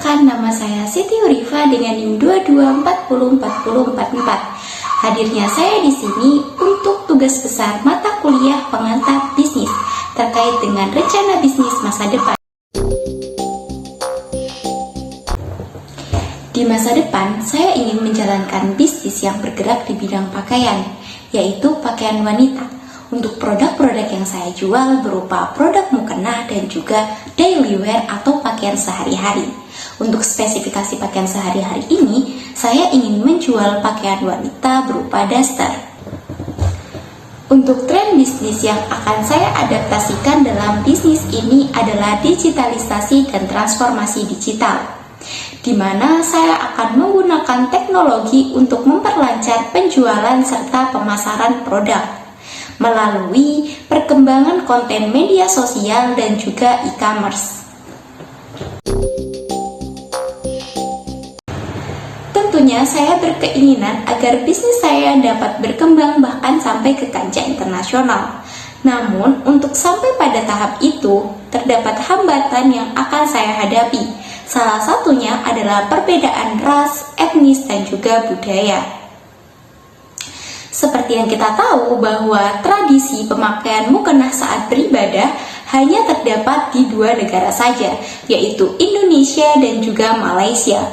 Perkenalkan, nama saya Siti Urifa dengan NIM 22404044. Hadirnya saya di sini untuk tugas besar mata kuliah pengantar bisnis terkait dengan rencana bisnis masa depan. Di masa depan, saya ingin menjalankan bisnis yang bergerak di bidang pakaian, yaitu pakaian wanita. Untuk produk-produk yang saya jual berupa produk mukena dan juga daily wear atau pakaian sehari-hari. Untuk spesifikasi pakaian sehari-hari ini, saya ingin menjual pakaian wanita berupa daster. Untuk tren bisnis yang akan saya adaptasikan dalam bisnis ini adalah digitalisasi dan transformasi digital, di mana saya akan menggunakan teknologi untuk memperlancar penjualan serta pemasaran produk melalui perkembangan konten media sosial dan juga e-commerce. Tentunya saya berkeinginan agar bisnis saya dapat berkembang bahkan sampai ke kancah internasional. Namun, untuk sampai pada tahap itu, terdapat hambatan yang akan saya hadapi. Salah satunya adalah perbedaan ras, etnis, dan juga budaya. Seperti yang kita tahu bahwa tradisi pemakaian mukena saat beribadah hanya terdapat di dua negara saja, yaitu Indonesia dan juga Malaysia.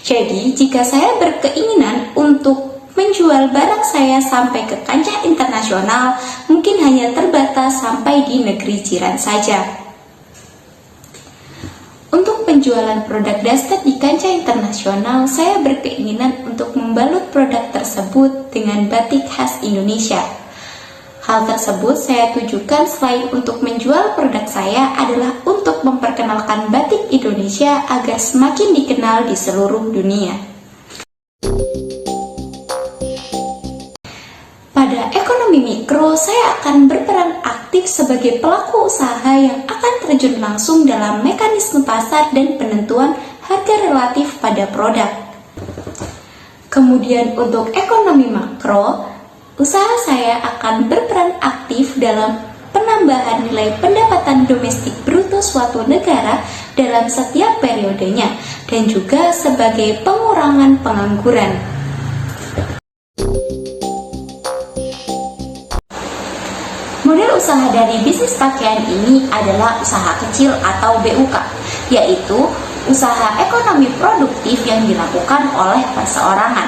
Jadi, jika saya berkeinginan untuk menjual barang saya sampai ke kancah internasional, mungkin hanya terbatas sampai di negeri jiran saja. Untuk penjualan produk daster di kancah internasional, saya berkeinginan untuk membalut produk tersebut dengan batik khas Indonesia. Hal tersebut saya tujukan selain untuk menjual produk saya adalah untuk memperkenalkan batik Indonesia agar semakin dikenal di seluruh dunia. Pada ekonomi mikro, saya akan berperan aktif sebagai pelaku usaha yang akan terjun langsung dalam mekanisme pasar dan penentuan harga relatif pada produk. Kemudian untuk ekonomi makro, usaha saya akan berperan aktif dalam penambahan nilai pendapatan domestik bruto suatu negara dalam setiap periodenya dan juga sebagai pengurangan pengangguran. Model usaha dari bisnis pakaian ini adalah usaha kecil atau BUK, yaitu usaha ekonomi produktif yang dilakukan oleh perseorangan.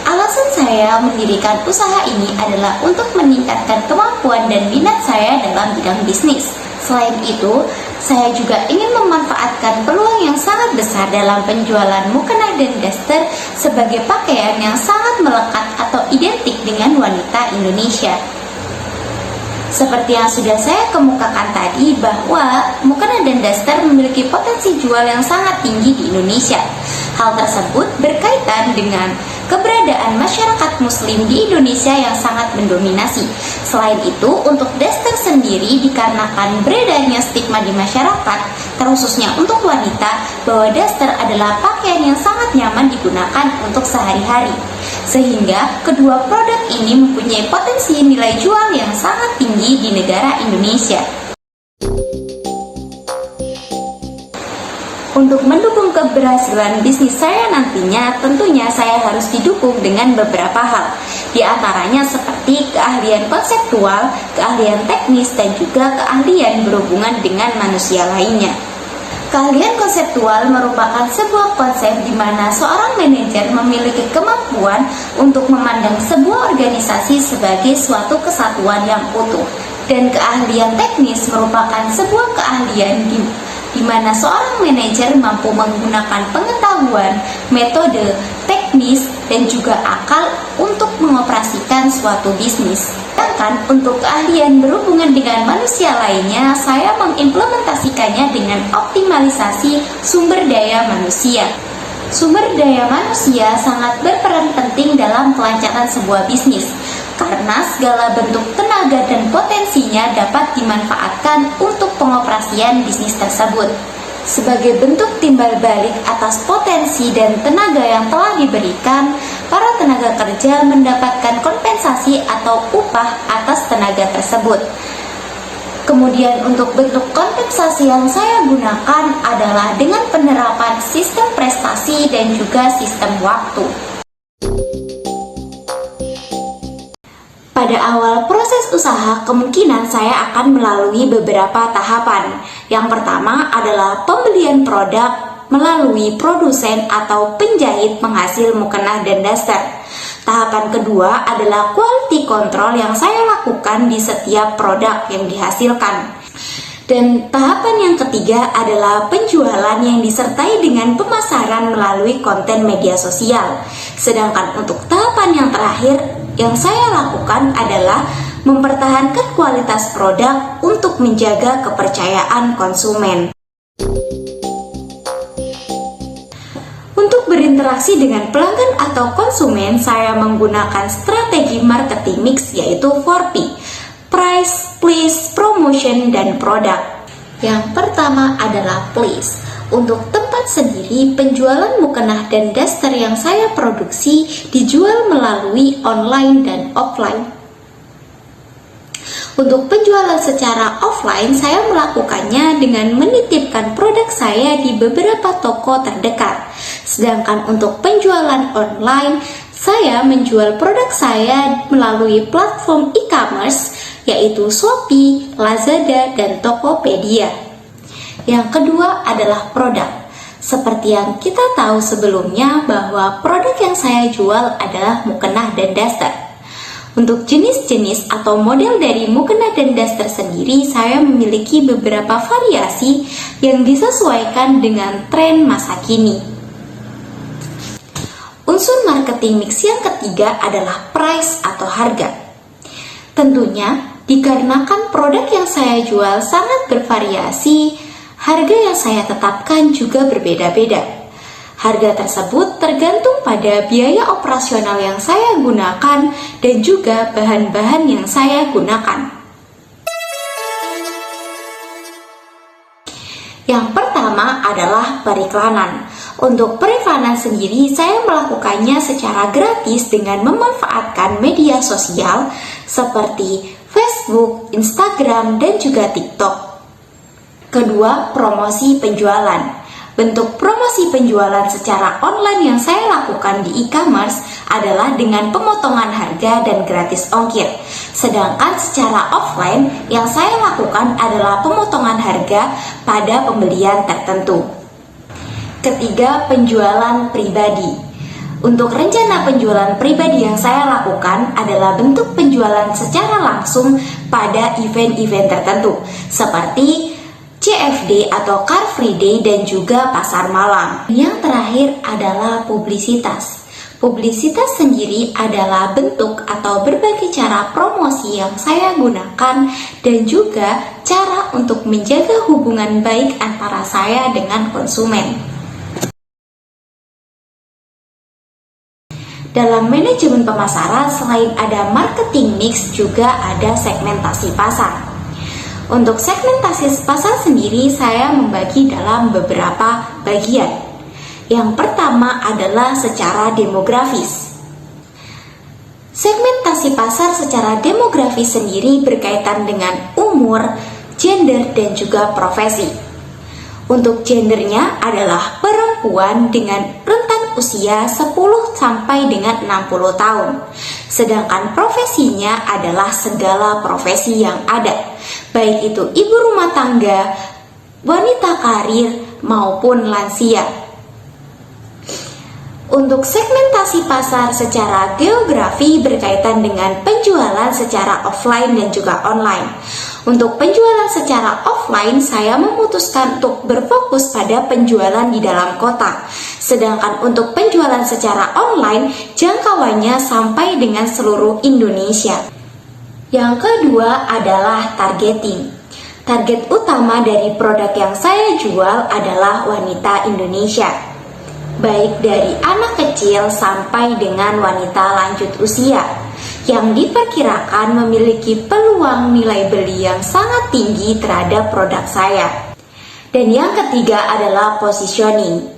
Alasan saya mendirikan usaha ini adalah untuk meningkatkan kemampuan dan minat saya dalam bidang bisnis. Selain itu, saya juga ingin memanfaatkan peluang yang sangat besar dalam penjualan mukena dan daster sebagai pakaian yang sangat melekat atau identik dengan wanita Indonesia. Seperti yang sudah saya kemukakan tadi bahwa mukena dan daster memiliki potensi jual yang sangat tinggi di Indonesia. Hal tersebut berkaitan dengan keberadaan masyarakat muslim di Indonesia yang sangat mendominasi. Selain itu, untuk daster sendiri dikarenakan beredarnya stigma di masyarakat, terkhususnya untuk wanita, bahwa daster adalah pakaian yang sangat nyaman digunakan untuk sehari-hari. Sehingga kedua produk ini mempunyai potensi nilai jual yang sangat tinggi di negara Indonesia. Untuk mendukung keberhasilan bisnis saya nantinya, tentunya saya harus didukung dengan beberapa hal. Di antaranya seperti keahlian konseptual, keahlian teknis, dan juga keahlian berhubungan dengan manusia lainnya. Keahlian konseptual merupakan sebuah konsep di mana seorang manajer memiliki kemampuan untuk memandang sebuah organisasi sebagai suatu kesatuan yang utuh. Dan keahlian teknis merupakan sebuah keahlian di mana seorang manajer mampu menggunakan pengetahuan, metode, teknis, dan juga akal untuk mengoperasikan suatu bisnis. Sedangkan untuk keahlian berhubungan dengan manusia lainnya, saya mengimplementasikannya dengan optimalisasi sumber daya manusia. Sumber daya manusia sangat berperan penting dalam kelancaran sebuah bisnis, karena segala bentuk tenaga dan potensinya dapat dimanfaatkan untuk pengoperasian bisnis tersebut. Sebagai bentuk timbal balik atas potensi dan tenaga yang telah diberikan, para tenaga kerja mendapatkan kompensasi atau upah atas tenaga tersebut. Kemudian untuk bentuk kompensasi yang saya gunakan adalah dengan penerapan sistem prestasi dan juga sistem waktu. Pada awal proses usaha, kemungkinan saya akan melalui beberapa tahapan. Yang pertama adalah pembelian produk melalui produsen atau penjahit penghasil mukena dan daster. Tahapan kedua adalah quality control yang saya lakukan di setiap produk yang dihasilkan. Dan tahapan yang ketiga adalah penjualan yang disertai dengan pemasaran melalui konten media sosial. Sedangkan untuk tahapan yang terakhir yang saya lakukan adalah mempertahankan kualitas produk untuk menjaga kepercayaan konsumen. Untuk berinteraksi dengan pelanggan atau konsumen, saya menggunakan strategi marketing mix yaitu 4P: Price, Place, Promotion, dan Product. Yang pertama adalah Place. Untuk tempat sendiri, penjualan mukena dan daster yang saya produksi dijual melalui online dan offline. Untuk penjualan secara offline, saya melakukannya dengan menitipkan produk saya di beberapa toko terdekat. Sedangkan untuk penjualan online, saya menjual produk saya melalui platform e-commerce yaitu Shopee, Lazada, dan Tokopedia. Yang kedua adalah produk. Seperti yang kita tahu sebelumnya bahwa produk yang saya jual adalah mukena dan daster. Untuk jenis-jenis atau model dari mukena dan daster sendiri, saya memiliki beberapa variasi yang disesuaikan dengan tren masa kini. Unsur marketing mix yang ketiga adalah price atau harga. Tentunya, dikarenakan produk yang saya jual sangat bervariasi, harga yang saya tetapkan juga berbeda-beda. Harga tersebut tergantung pada biaya operasional yang saya gunakan dan juga bahan-bahan yang saya gunakan. Yang pertama adalah periklanan. Untuk periklanan sendiri, saya melakukannya secara gratis dengan memanfaatkan media sosial seperti Facebook, Instagram, dan juga TikTok. Kedua, promosi penjualan. Bentuk promosi penjualan secara online yang saya lakukan di e-commerce adalah dengan pemotongan harga dan gratis ongkir. Sedangkan secara offline yang saya lakukan adalah pemotongan harga pada pembelian tertentu. Ketiga, penjualan pribadi. Untuk rencana penjualan pribadi yang saya lakukan adalah bentuk penjualan secara langsung pada event-event tertentu seperti CFD atau Car Free Day dan juga pasar malam. Yang terakhir adalah publisitas. Publisitas sendiri adalah bentuk atau berbagai cara promosi yang saya gunakan dan juga cara untuk menjaga hubungan baik antara saya dengan konsumen. Dalam manajemen pemasaran, selain ada marketing mix, juga ada segmentasi pasar. Untuk segmentasi pasar sendiri, saya membagi dalam beberapa bagian. Yang pertama adalah secara demografis. Segmentasi pasar secara demografis sendiri berkaitan dengan umur, gender, dan juga profesi. Untuk gendernya adalah perempuan dengan rentan usia 10 sampai dengan 60 tahun. Sedangkan profesinya adalah segala profesi yang ada, baik itu ibu rumah tangga, wanita karir, maupun lansia. Untuk segmentasi pasar secara geografi berkaitan dengan penjualan secara offline dan juga online. Untuk penjualan secara offline, saya memutuskan untuk berfokus pada penjualan di dalam kota. Sedangkan untuk penjualan secara online, jangkauannya sampai dengan seluruh Indonesia. Yang kedua adalah targeting. Target utama dari produk yang saya jual adalah wanita Indonesia, baik dari anak kecil sampai dengan wanita lanjut usia, yang diperkirakan memiliki peluang nilai beli yang sangat tinggi terhadap produk saya. Dan yang ketiga adalah positioning.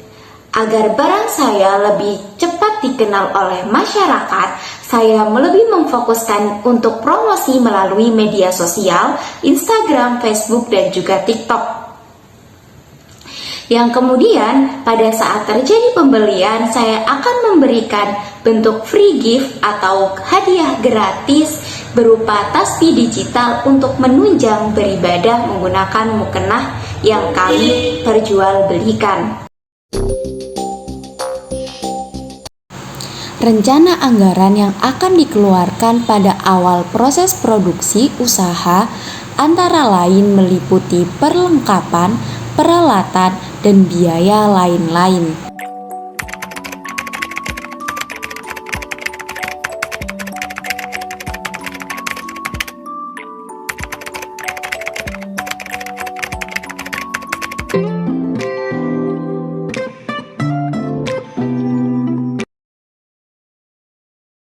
Agar barang saya lebih cepat dikenal oleh masyarakat, saya lebih memfokuskan untuk promosi melalui media sosial, Instagram, Facebook, dan juga TikTok. Yang kemudian pada saat terjadi pembelian, saya akan memberikan bentuk free gift atau hadiah gratis berupa tasbih digital untuk menunjang beribadah menggunakan mukena yang kami perjualbelikan. Rencana anggaran yang akan dikeluarkan pada awal proses produksi usaha antara lain meliputi perlengkapan, peralatan, dan biaya lain-lain.